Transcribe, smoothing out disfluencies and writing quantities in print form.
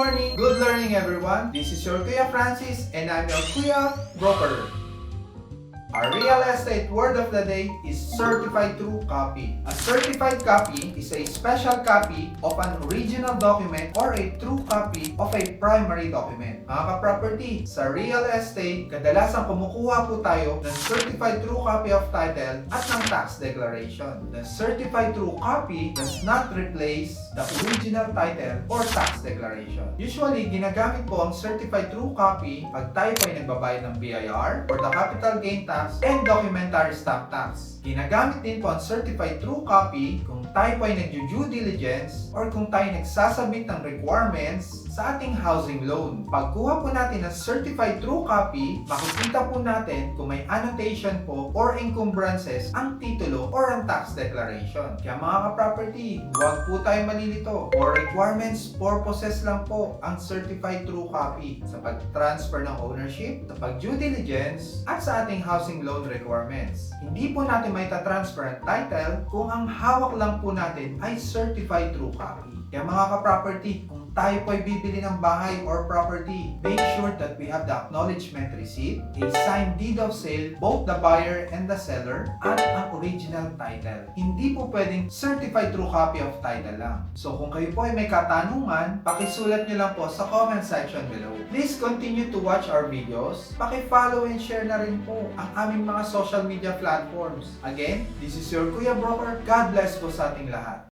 morning, good learning everyone. This is your Kuya Francis and I'm your Kuya Broker. Our real estate word of the day is certified true copy. A certified copy is a special copy of an original document or a true copy of a primary document. Mga ka-property, sa real estate, kadalasan kumukuha po tayo ng certified true copy of title at ng tax declaration. The certified true copy does not replace the original title or tax declaration. Usually, ginagamit po ang certified true copy pag tayo po ay nagbabayad ng BIR or the capital gain tax and documentary stamp tax. Ginagamit din po ang certified true copy kung tayo po ay nag-due diligence or kung tayo nagsasabit ng requirements sa ating housing loan. Pagkuha po natin ng certified true copy, makikita po natin kung may annotation po or encumbrances ang titulo or ang tax declaration. Kaya mga ka-property, huwag po tayo malilito. For requirements purposes lang po ang certified true copy sa pag-transfer ng ownership, sa pag-due diligence, at sa ating housing loan requirements. Hindi po natin may transfer ang title kung ang hawak lang po natin ay certified true copy. Kaya mga ka-property, kung tayo po ay bibili ng bahay or property, make sure that we have the acknowledgement receipt, a signed deed of sale, both the buyer and the seller, at ang original title. Hindi po pwedeng certified true copy of title lang. So kung kayo po ay may katanungan, pakisulat nyo lang po sa comment section below. Please continue to watch our videos. Paki-follow and share na rin po ang aming mga social media platforms. Again, this is your Kuya Broker. God bless po sa ating lahat.